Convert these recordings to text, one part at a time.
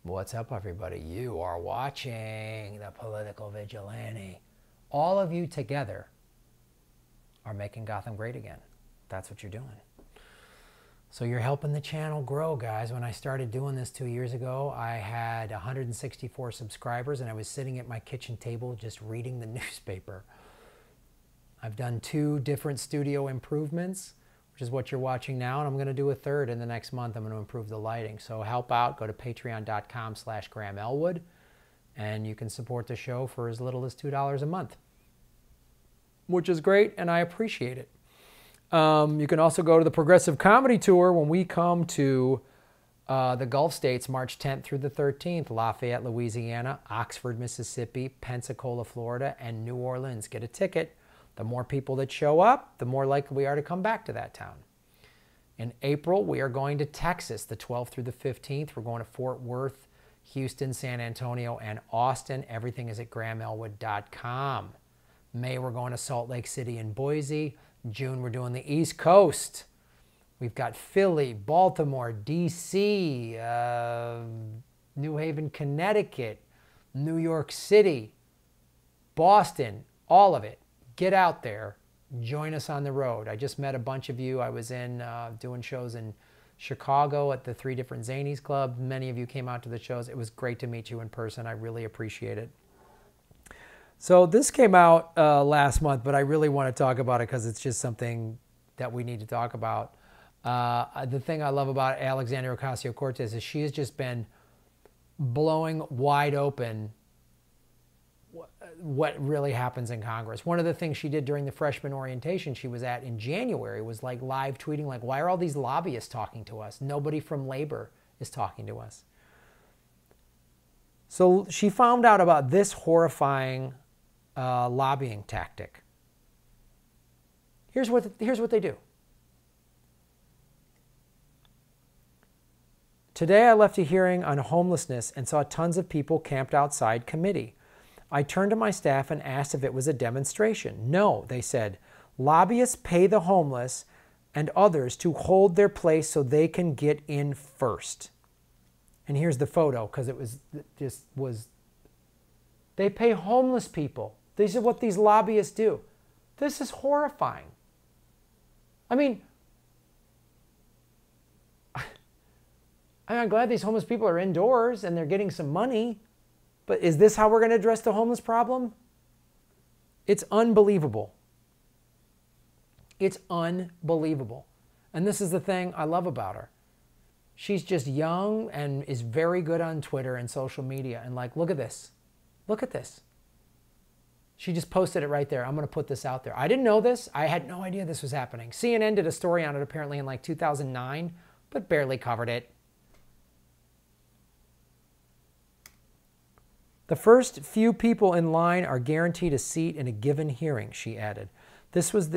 What's up, everybody? You are watching the Political Vigilante. All of you together are making Gotham great again. That's what you're doing. So you're helping the channel grow, guys. When I started doing this 2 years ago, I had 164 subscribers, and I was sitting at my kitchen table just reading the newspaper. I've done 2 different studio improvements, which is what you're watching now, and I'm going to do a third in the next month. I'm going to improve the lighting. So help out. Go to patreon.com/GrahamElwood, and you can support the show for as little as $2 a month, which is great, and I appreciate it. You can also go to the Progressive Comedy Tour when we come to the Gulf States, March 10th through the 13th, Lafayette, Louisiana, Oxford, Mississippi, Pensacola, Florida, and New Orleans. Get a ticket. The more people that show up, the more likely we are to come back to that town. In April, we are going to Texas, the 12th through the 15th. We're going to Fort Worth, Houston, San Antonio, and Austin. Everything is at GrahamElwood.com. May, we're going to Salt Lake City and Boise. June, we're doing the East Coast. We've got Philly, Baltimore, D.C., New Haven, Connecticut, New York City, Boston, all of it. Get out there. Join us on the road. I just met a bunch of you. I was in doing shows in Chicago at the 3 different Zanies Club. Many of you came out to the shows. It was great to meet you in person. I really appreciate it. So this came out last month, but I really want to talk about it because it's just something that we need to talk about. The thing I love about Alexandria Ocasio-Cortez is she has just been blowing wide open what really happens in Congress. One of the things she did during the freshman orientation she was at in January was like live tweeting, like, why are all these lobbyists talking to us? Nobody from labor is talking to us. So she found out about this horrifying lobbying tactic. Here's what they do. Today I left a hearing on homelessness and saw tons of people camped outside committee. I turned to my staff and asked if it was a demonstration. No, they said. Lobbyists pay the homeless and others to hold their place so they can get in first. And here's the photo, because they pay homeless people. These are what these lobbyists do. This is horrifying. I mean, I'm glad these homeless people are indoors and they're getting some money. But is this how we're going to address the homeless problem? It's unbelievable. It's unbelievable. And this is the thing I love about her. She's just young and is very good on Twitter and social media. And like, look at this. Look at this. She just posted it right there. I'm going to put this out there. I didn't know this. I had no idea this was happening. CNN did a story on it apparently in like 2009, but barely covered it. The first few people in line are guaranteed a seat in a given hearing, she added. This was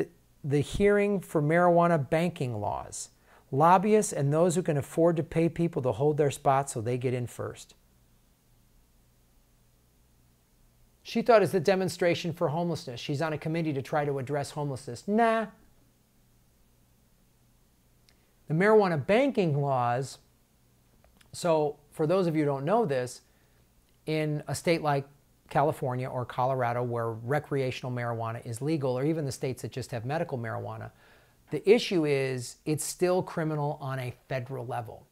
the hearing for marijuana banking laws. Lobbyists and those who can afford to pay people to hold their spots so they get in first. She thought it's a demonstration for homelessness. She's on a committee to try to address homelessness. Nah. The marijuana banking laws, so for those of you who don't know this, in a state like California or Colorado where recreational marijuana is legal, or even the states that just have medical marijuana, the issue is it's still criminal on a federal level.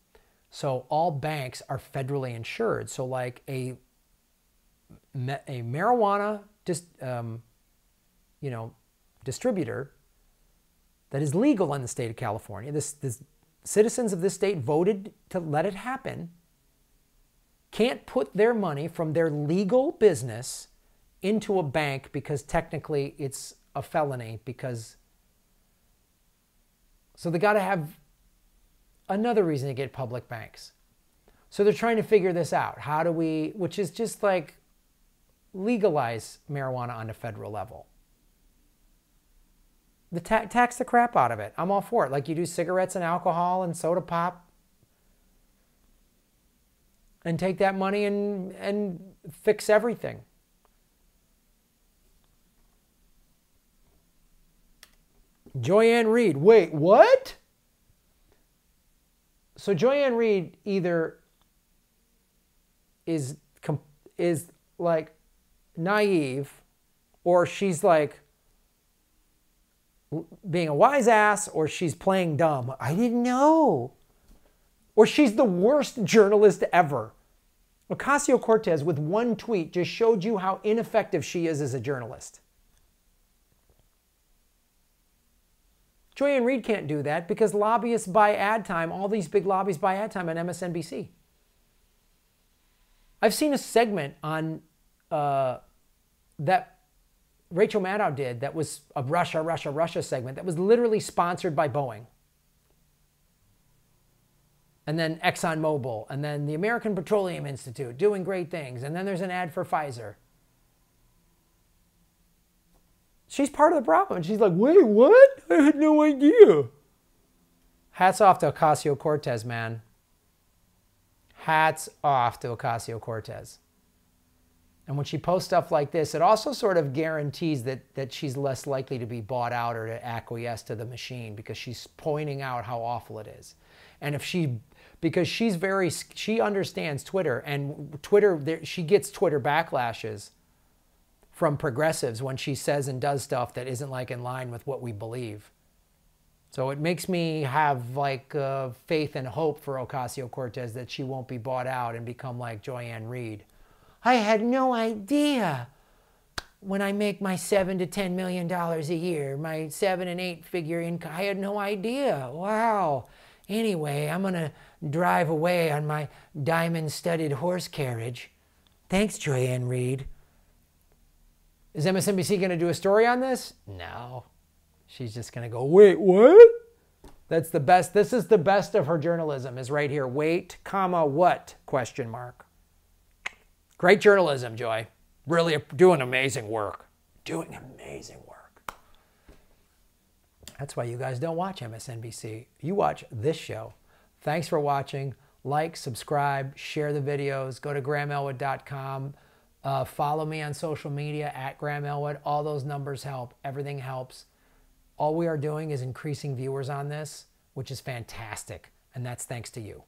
So all banks are federally insured. So like a marijuana distributor that is legal in the state of California, the citizens of this state voted to let it happen, can't put their money from their legal business into a bank because technically it's a felony, because so they got to have another reason to get public banks. So they're trying to figure this out. How do we, which is just like legalize marijuana on a federal level. Tax the crap out of it. I'm all for it. Like you do cigarettes and alcohol and soda pop. And take that money and fix everything. Joyanne Reid. Wait, what? So Joyanne Reid either is like naive, or she's like being a wise ass, or she's playing dumb. I didn't know. Or she's the worst journalist ever. Ocasio-Cortez, with one tweet, just showed you how ineffective she is as a journalist. Joy-Ann Reid can't do that because lobbyists buy ad time. All these big lobbies buy ad time on MSNBC. I've seen a segment on that Rachel Maddow did that was a Russia segment that was literally sponsored by Boeing. And then ExxonMobil, and then the American Petroleum Institute doing great things. And then there's an ad for Pfizer. She's part of the problem. And she's like, wait, what? I had no idea. Hats off to Ocasio-Cortez, man. Hats off to Ocasio-Cortez. And when she posts stuff like this, it also sort of guarantees that she's less likely to be bought out or to acquiesce to the machine, because she's pointing out how awful it is. And if because she understands Twitter, and Twitter, she gets Twitter backlashes from progressives when she says and does stuff that isn't like in line with what we believe. So it makes me have like faith and hope for Ocasio-Cortez that she won't be bought out and become like Joy-Ann Reid. I had no idea when I make my $7 to $10 million a year, my 7 and 8 figure income. I had no idea. Wow. Anyway, I'm going to drive away on my diamond-studded horse carriage. Thanks, Joy-Ann Reid. Is MSNBC going to do a story on this? No. She's just going to go, wait, what? That's the best. This is the best of her journalism, is right here. Wait, comma, what? Question mark. Great journalism, Joy. Really doing amazing work. Doing amazing work. That's why you guys don't watch MSNBC. You watch this show. Thanks for watching. Like, subscribe, share the videos. Go to GrahamElwood.com. Follow me on social media at Graham Elwood. All those numbers help. Everything helps. All we are doing is increasing viewers on this, which is fantastic. And that's thanks to you.